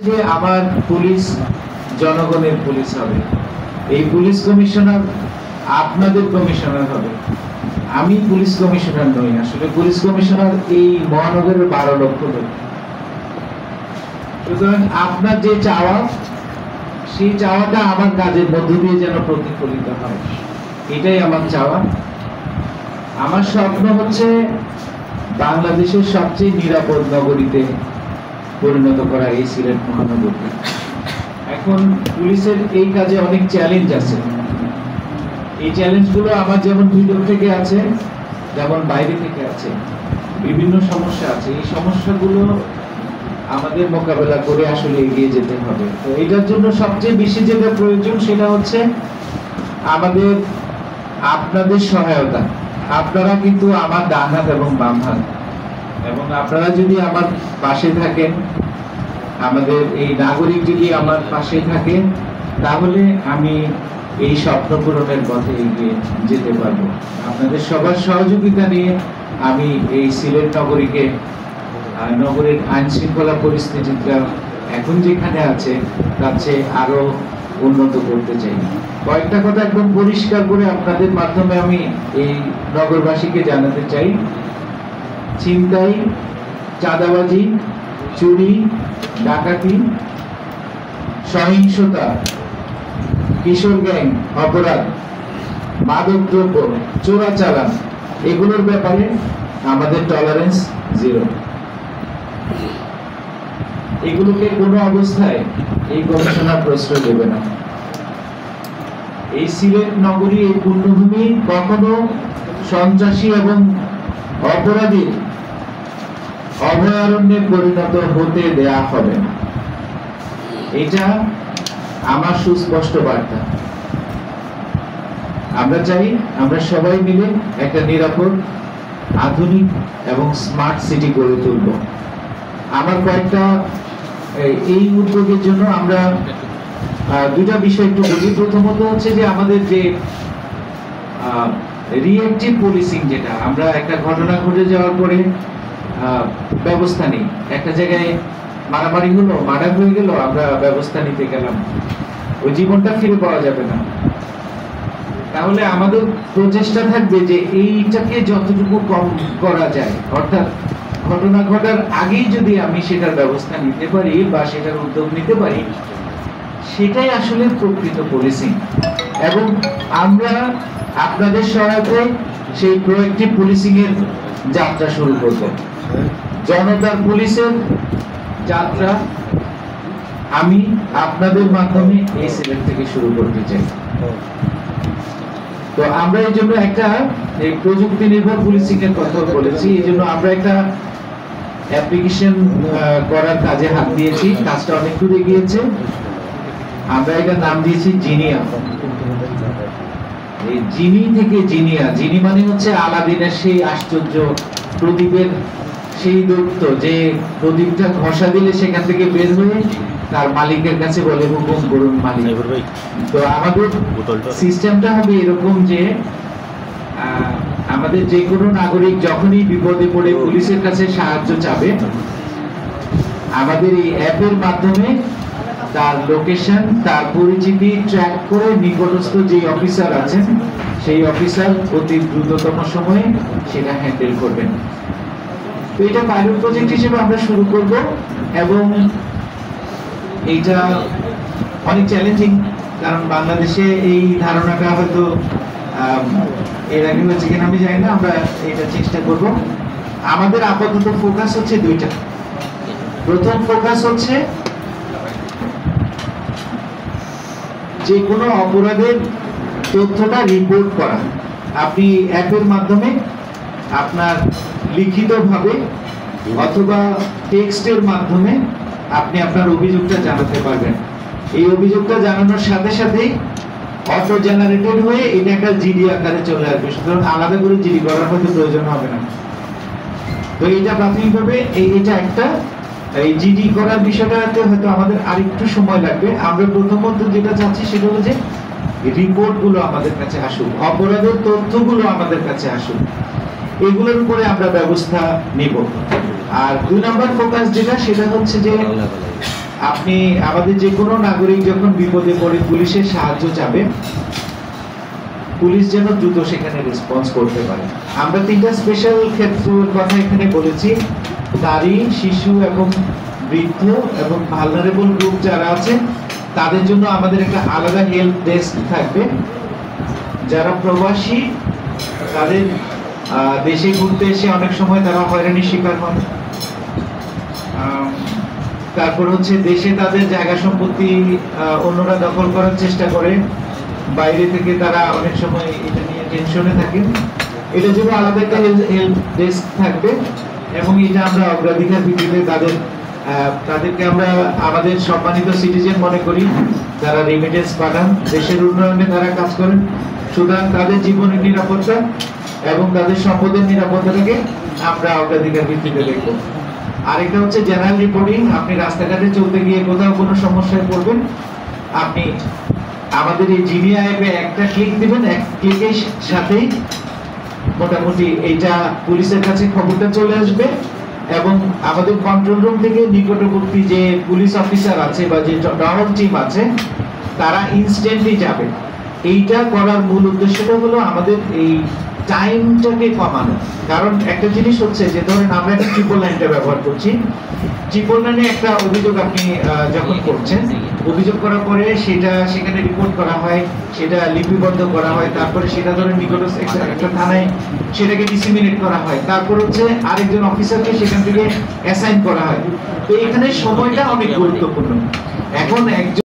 যে আমার পুলিশ জনগণের পুলিশ হবে, এই পুলিশ কমিশনার আপনাদের কমিশনার হবে। আমি পুলিশ কমিশনার নই, আসলে পুলিশ কমিশনার এই মহানগরের 12 লক্ষ লোক। সুতরাং আপনার যে চাওয়া, সেই চাওয়াটা আমার কাজের মধ্য দিয়ে যেন প্রতিফলিত হয়, এটাই আমার চাওয়া। আমার স্বপ্ন হচ্ছে বাংলাদেশের সবচেয়ে নিরাপদ নগরীতে পরিণত করা এই সিলেট মহানগরকে। এখন পুলিশের এই কাজে অনেক চ্যালেঞ্জ আছে। এই চ্যালেঞ্জগুলো আমার যেমন ভিতর থেকে আছে, যেমন বাইরে থেকে আছে, বিভিন্ন সমস্যা আছে। এই সমস্যাগুলো আমাদের মোকাবেলা করে আসলে এগিয়ে যেতে হবে। তো এটার জন্য সবচেয়ে বেশি যেটা প্রয়োজন সেটা হচ্ছে আমাদের আপনাদের সহায়তা। আপনারা কিন্তু আমার ডান হাত এবং বাম হাত, এবং আপনারা যদি আমার পাশে থাকেন, আমাদের এই নাগরিক যদি আমার পাশে থাকে, তাহলে আমি এই স্বপ্ন পূরণের পথে এগিয়ে যেতে পারবো। আপনাদের সবার সহযোগিতা নিয়ে আমি এই সিলেট নগরীকে, নগরের আইন শৃঙ্খলা পরিস্থিতিটা এখন যেখানে আছে তার চেয়ে আরো উন্নত করতে চাই। কয়েকটা কথা একদম পরিষ্কার করে আপনাদের মাধ্যমে আমি এই নগরবাসীকে জানাতে চাই। ছিনতাই, চাঁদাবাজি, চুরি, ডাকাতি, সহিংসতা, কিশোর গ্যাং অপরাধ, মাদকদ্রব্য, চোরাচালান, এগুলোর ব্যাপারে আমাদের টলারেন্স 0। এগুলোকে কোনো অবস্থায় এই কমিশনার প্রশ্রয় দেবে না। এই সিলেট নগরী, এই পূর্ণভূমি কখনো সন্ত্রাসী এবং অপরাধীর অভয়ারণ্যে পরিণত হতে দেয়া হবে না। এটা আমার সুস্পষ্ট বার্তা। আমরা চাই আমরা সবাই মিলে একটা নিরাপদ, আধুনিক এবং স্মার্ট সিটি গড়ে তুলব। আমার কয়েকটা এই উদ্যোগের জন্য আমরা দুটা বিষয় একটু বলি। প্রথমত হচ্ছে যে আমাদের যে রিঅ্যাক্টিভ পুলিশিং, যেটা আমরা একটা ঘটনা ঘটে যাওয়ার পরে ব্যবস্থা নেই। একটা জায়গায় মারামারি হলো, মার্ডার হয়ে গেল, আমরা ব্যবস্থা নিতে গেলাম, ওই জীবনটা ফিরে পাওয়া যাবে না। তাহলে আমাদের প্রচেষ্টা থাকবে যে এইটাকে যতটুকু কম করা যায়, অর্থাৎ ঘটনা ঘটার আগেই যদি আমি সেটার ব্যবস্থা নিতে পারি বা সেটার উদ্যোগ নিতে পারি, সেটাই আসলে প্রকৃত পুলিশিং। এবং আমরা আপনাদের সহায়তায় সেই প্রোঅ্যাক্টিভ পুলিশিং এর যাত্রা শুরু করব। জনতার পুলিশের যাত্রা আমি আপনাদের মাধ্যমে এই সিলেট থেকে শুরু করতে চাই। তো আমরা এই জন্য একটা প্রযুক্তি নির্ভর পুলিশিং এর কথা বলেছি। এই জন্য আমরা একটা অ্যাপ্লিকেশন করার কাজে হাত দিয়েছি। কাজটা অনেক দূরে গিয়েছে। আমরা এটা নাম দিয়েছি জিনিয়া। এই জিনি থেকে জিনিয়া। জিনি মানে হচ্ছে আলাদিনের সেই আশ্চর্য প্রদীপের সেই দৈত্য, যে প্রদীপটা ঘষা দিলে সেখান থেকে বের হয়ে তার মালিকের কাছে বলে, হুকুম করুন মালিক। তো আমাদের সিস্টেমটা হবে এরকম যে আমাদের যে কোনো নাগরিক যখনই বিপদে পড়ে পুলিশের কাছে সাহায্য চাবে, আমাদের এই অ্যাপের মাধ্যমে তার লোকেশন, তার পরিচিতি ট্র্যাক করে নিকটস্থ যে অফিসার আছেন সেই অফিসার অতি দ্রুততম সময়ে সেটা হ্যান্ডেল করবেন। তো এটা পাইলট প্রজেক্ট হিসেবে আমরা শুরু করব, এবং এইটা অনেক চ্যালেঞ্জিং, কারণ বাংলাদেশে এই ধারণাটা হয়তো এর আগে হচ্ছে কিনা আমি জানি না। আমরা এটা চেষ্টা করব। আমাদের আপাতত ফোকাস হচ্ছে দুইটা। প্রথম ফোকাস হচ্ছে যে কোনো অপরাধের তথ্যটা রিপোর্ট করা। আপনি অ্যাপের মাধ্যমে আপনার লিখিতভাবে অথবা টেক্সটের মাধ্যমে আপনি আপনার অভিযোগটা জানাতে পারবেন। এই অভিযোগটা জানানোর সাথে সাথেই অটো জেনারেটেড হয়ে এটা একটা জিডি আকারে চলে আসবে। সুতরাং আলাদা করে জিডি করার হয়তো প্রয়োজন হবে না। তো এটা প্রাথমিকভাবে এটা একটা, এই জিডি করার বিষয়টাতে হয়তো আমাদের আরেকটু সময় লাগবে। আমরা প্রথমত যেটা চাচ্ছি সেটা হলো যে রিপোর্ট গুলো আমাদের কাছে আসুক, অপরাধের তথ্যগুলো আমাদের কাছে আসুক, এগুলোর উপরে আমরা ব্যবস্থা নিব। আর 2 নম্বর ফোকাস যেটা, সেটা হচ্ছে যে আপনি আমাদের যে কোনো নাগরিক যখন বিপদে পড়ে পুলিশের সাহায্য চাবে, পুলিশ যেন দ্রুত সেখানে রেসপন্স করতে পারে। আমরা 3টা স্পেশাল ক্ষেত্রের কথা এখানে বলেছি, নারী, শিশু এবং বৃদ্ধ এবং ভালনারেবল গ্রুপ যারা আছে তাদের জন্য আমাদের একটা আলাদা হেল্প ডেস্ক থাকবে। যারা প্রবাসী তাদের দেশে ঘুরতে এসে অনেক সময় তারা হয়রানির শিকার হন। তারপর হচ্ছে দেশে তাদের জায়গা সম্পত্তি অন্যরা দখল করার চেষ্টা করে, বাইরে থেকে তারা অনেক সময় এটা নিয়ে টেনশনে থাকেন। এটার জন্য আলাদা একটা হেল্প ডেস্ক থাকবে এবং এটা আমরা অগ্রাধিকার ভিত্তিতে তাদেরকে আমরা আমাদের সম্মানিত সিটিজেন মনে করি, যারা রেমিটেন্স পাঠান, দেশের উন্নয়নে তারা কাজ করেন। সুতরাং তাদের জীবনের নিরাপত্তা এবং তাদের সম্পদের নিরাপত্তাটাকে আমরা অগ্রাধিকার ভিত্তিতে দেখব। আরেকটা হচ্ছে জেনারেল রিপোর্টিং। আপনি রাস্তাঘাটে চলতে গিয়ে কোথাও কোনো সমস্যায় পড়বেন, আপনি আমাদের এই জিনিয়া অ্যাপে একটা ক্লিক দিবেন, এক ক্লিকের সাথেই মোটামুটি এইটা পুলিশের কাছে খবরটা চলে আসবে এবং আমাদের কন্ট্রোল রুম থেকে নিকটবর্তী যে পুলিশ অফিসার আছে বা যে টহল টিম আছে তারা ইনস্ট্যান্টলি যাবে। এইটা করার মূল উদ্দেশ্যটা হলো আমাদের এই টাইমটাকে কমানো। কারণ একটা জিনিস হচ্ছে যে ধরেন আমরা একটা ট্রিপল লাইনটা ব্যবহার করছি, ট্রিপল লাইনে একটা অভিযোগ আপনি যখন করছেন, অভিযোগ করার পরে সেটা সেখানে রিপোর্ট করা হয়, সেটা লিপিবদ্ধ করা হয়, তারপরে সেটা ধরেন নিকটস্থ একটা থানায় সেটাকে ডিসিমিনেট করা হয়, তারপর হচ্ছে আরেকজন অফিসারকে সেখান থেকে অ্যাসাইন করা হয়। তো এখানে সময়টা অনেক গুরুত্বপূর্ণ। এখন একজন